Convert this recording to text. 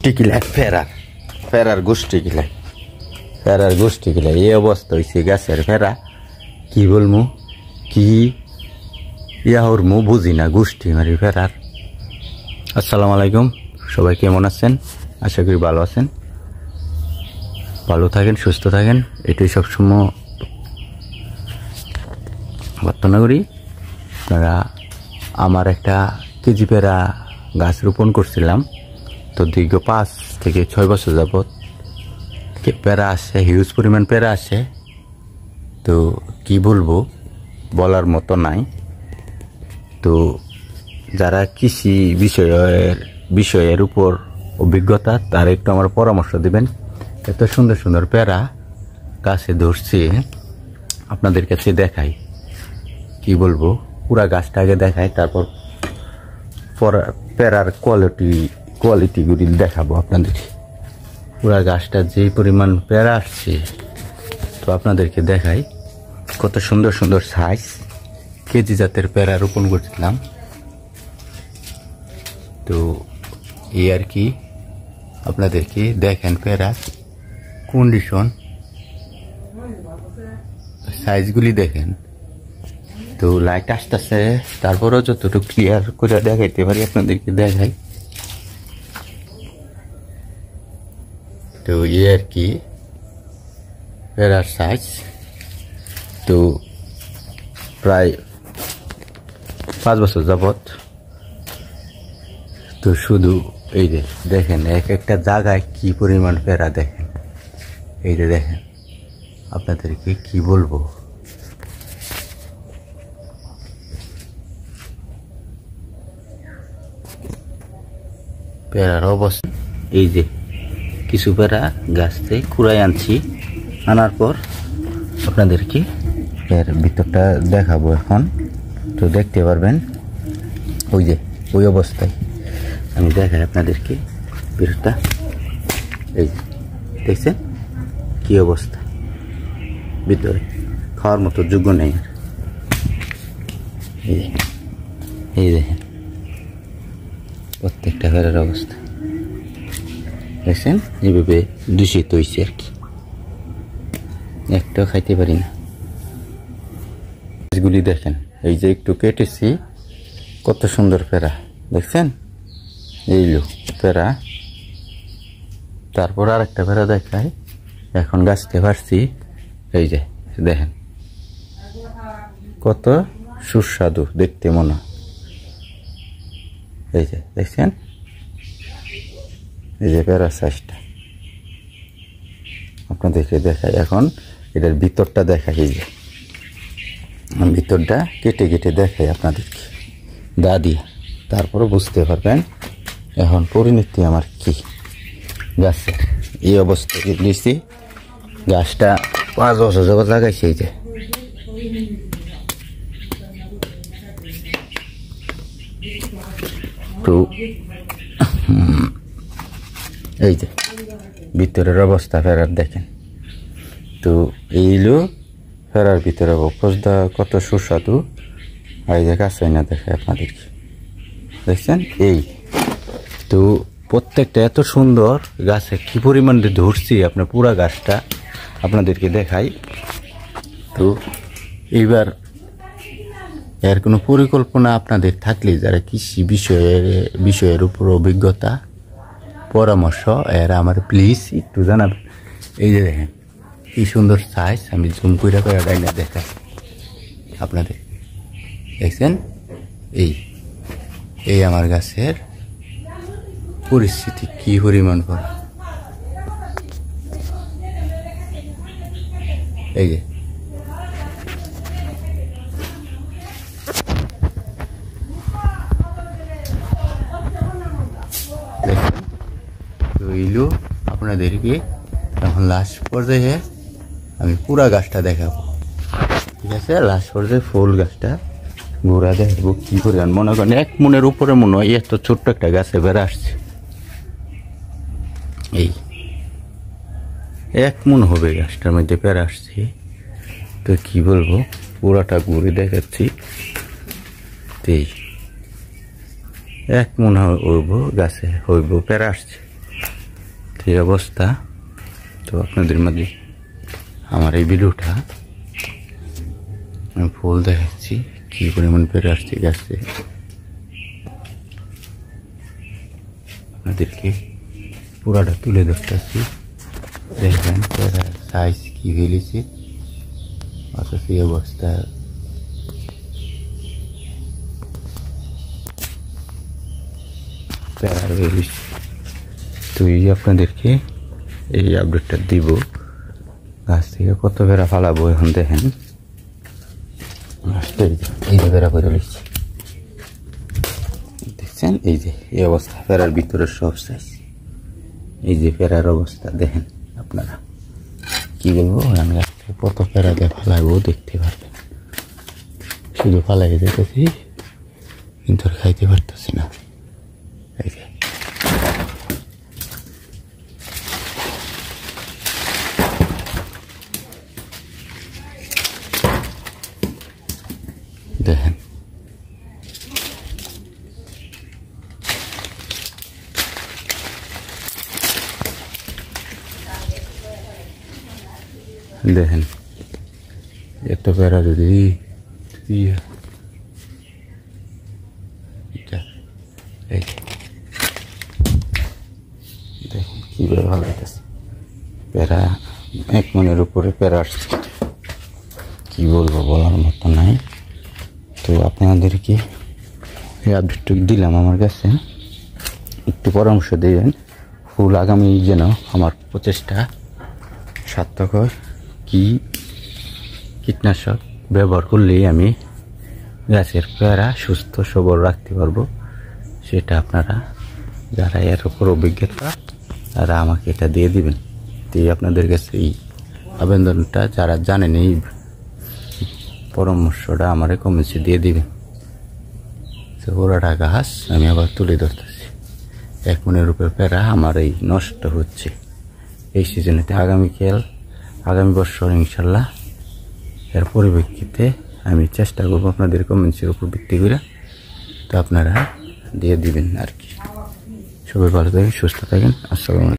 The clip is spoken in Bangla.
গোষ্ঠী কিলায় ফেরার গোষ্ঠী কিলায় এই অবস্থা হয়েছে গাছের ফেরা। কি বলবো কি ওর মু বুঝি না, গোষ্ঠী মারি ফেরার। আসসালামু আলাইকুম, সবাই কেমন আছেন? আশা করি ভালো আছেন, ভালো থাকেন, সুস্থ থাকেন, এটাই সবসময় প্রার্থনা করি। আপনারা আমার একটা কেজি পেরা গাছ রোপণ করছিলাম, তো দীর্ঘ 5 থেকে 6 বছর যাবৎ পেরা আসে, হিউজ পরিমাণ পেরা আসে। তো কি বলবো, বলার মতো নাই। তো যারা কৃষি বিষয়ের উপর অভিজ্ঞতা, তারা একটু আমার পরামর্শ দিবেন। এত সুন্দর সুন্দর পেরা গাছে ধরছে, আপনাদের কাছে দেখাই। কি বলবো, পুরা গাছটা আগে দেখাই, তারপর পেরার কোয়ালিটিগুলি দেখাবো আপনাদের। পুরা গাছটা যে পরিমাণ পেরা আসছে, তো আপনাদেরকে দেখাই। কত সুন্দর সুন্দর সাইজ কেজি জাতের পেরা রোপণ করছিলাম। তো এই আর কি, আপনাদেরকে দেখেন পেরা কন্ডিশন, সাইজগুলি দেখেন। তো লাইট আসতেছে, তারপরেও যতটুকু ক্লিয়ার করে দেখাইতে পারি আপনাদেরকে দেখাই। তো এই আর কি পেরার সাইজ। তো প্রায় 5 বছর যাবৎ। তো শুধু এই যে দেখেন, এক একটা জায়গায় কি পরিমাণ পেরা দেখেন। এই যে দেখেন, আপনাদেরকে কি বলবো, পেরার অবস্থা। এই যে কিছু পেরা গাছ থেকে কুড়াই আনছি, আনার পর আপনাদেরকে এর ভিতরটা দেখাবো এখন। তো দেখতে পারবেন, ওই যে ওই অবস্থায় আমি দেখাই আপনাদেরকে ভিতরটা। এই দেখছেন কি অবস্থা, ভিতরে খাওয়ার মতো যোগ্য নেই। এই দেখেন প্রত্যেকটা ঘরের অবস্থা দেখছেন, এইভাবে দূষিত হয়েছে আর কি, একটাও খাইতে পারি না। গাছগুলি দেখেন, এই যে একটু কেটেছি, কত সুন্দর পেরা দেখছেন। এইলো পেরা, তারপর আর একটা পেরা দেখায়। এখন গাছতে পারছি, এই যে দেখেন কত সুস্বাদু দেখতে মনে হয়। এই যে দেখছেন, এই যে পেরা সাইজটা আপনাদেরকে দেখাই। এখন এটার ভিতরটা দেখাই, এই যে ভিতরটা কেটে কেটে দেখাই আপনাদেরকে দা দিয়ে, তারপরে বুঝতে পারবেন এখন পরিণতি আমার কি। গাছের এই অবস্থা দিয়েছি, গাছটা 5 বছর যাবত লাগাইছি। এই যে তো এই যে ভিতরের অবস্থা ফেরার দেখেন। তো এইলো ফেরার ভিতরে অবস্থা কত সুস্বাদু। এই যে গাছ না দেখে আপনাদেরকে দেখছেন। এই তো প্রত্যেকটা এত সুন্দর, গাছে কি পরিমাণে ধরছি আপনার পুরা গাছটা আপনাদেরকে দেখাই। তো এইবার এর কোনো পরিকল্পনা আপনাদের থাকলে, যারা কৃষি বিষয়ের উপর অভিজ্ঞতা, পরামর্শ, এরা আমার প্লিজ একটু জানাবেন। এই যে দেখেন কি সুন্দর সাইজ, আমি জুম করে ডাইনা দেখাই আপনাদের দেখছেন। এই আমার গাছের পরিস্থিতি কি পরিমাণ বড়। এই যে রইল আপনাদেরকে। এখন লাস্ট পর্যায়ে আমি পুরা গাছটা দেখাবো, ঠিক আছে? লাস্ট পর্যায়ে ফুল গাছটা ঘোরা দেখবো কি করে। মনে করেন 1 মনের উপরে মনে হয় এত ছোট্ট একটা গাছে বেড়ে আসছে। এই 1 মন হবে গাছটার মধ্যে পেরে আসছে। তো কি বলবো, পুরাটা ঘুরে দেখাচ্ছি। এই 1 মন হইব গাছে, হইব পেরে আসছে। এই অবস্থা। তো আপনাদের মাঝে আমার এই ভিডিওটা আমি ফুল দেখাচ্ছি কি পরিমাণ পেরে আসছে গাছে, আপনাদেরকে পুরাটা তুলে ধরতেছি। দেখবেন পেয়ারার সাইজ কি ফেলেছে, অথচ এই অবস্থা পেয়ারার ফেলেছে। তো এই আপনাদেরকে এই আপডেটটা দিব, গাছ থেকে কত পেয়ারা ফালাবো এখন দেখেন। এই যে পেয়ারা করে লিখছি, দেখছেন এই যে এই অবস্থা পেয়ারার ভিতরে সব সাইজ। এই যে পেয়ারার অবস্থা দেখেন, আপনারা কি বলবো, আমি কত পেয়ারা দিয়ে ফালাবো দেখতে পারবেন। শুধু ফালাই যেতেছি কিন্তু আর খাইতে পারতেছি না। এই যে দেখেন, দেখেন এত পেয়ারা যদি দেখেন কিভাবে ভালো লাগতেছে। পেয়ারা 1 মনের উপরে পেয়ারা আসছে, কি বলবো বলার মতো নাই। তো আপনাদেরকে এই আপডেটটুকু দিলাম। আমার কাছে একটু পরামর্শ দিবেন, ফুল আগামী যেন আমার প্রচেষ্টা সার্থক হয়। কি কীটনাশক ব্যবহার করলেই আমি গাছের পেয়ারা সুস্থ সবল রাখতে পারবো, সেটা আপনারা যারা এর উপর অভিজ্ঞতা তারা আমাকে এটা দিয়ে দিবেন। তো আপনাদের কাছে এই আবেদনটা, যারা জানেন এই পরামর্শটা আমার কমেন্টসে দিয়ে দিবেন। তো ওরাটা গাছ আমি আবার তুলে ধরতেছি। 1 মনের উপরে পেয়ারা আমার এই নষ্ট হচ্ছে এই সিজনেতে। আগামী বছর ইনশাল্লাহ এর পরিপ্রেক্ষিতে আমি চেষ্টা করবো আপনাদের কমেন্টসের উপর ভিত্তি করে, তো আপনারা দিয়ে দিবেন আর কি। সবাই ভালো থাকেন, সুস্থ থাকেন। আসসালামু আলাইকুম।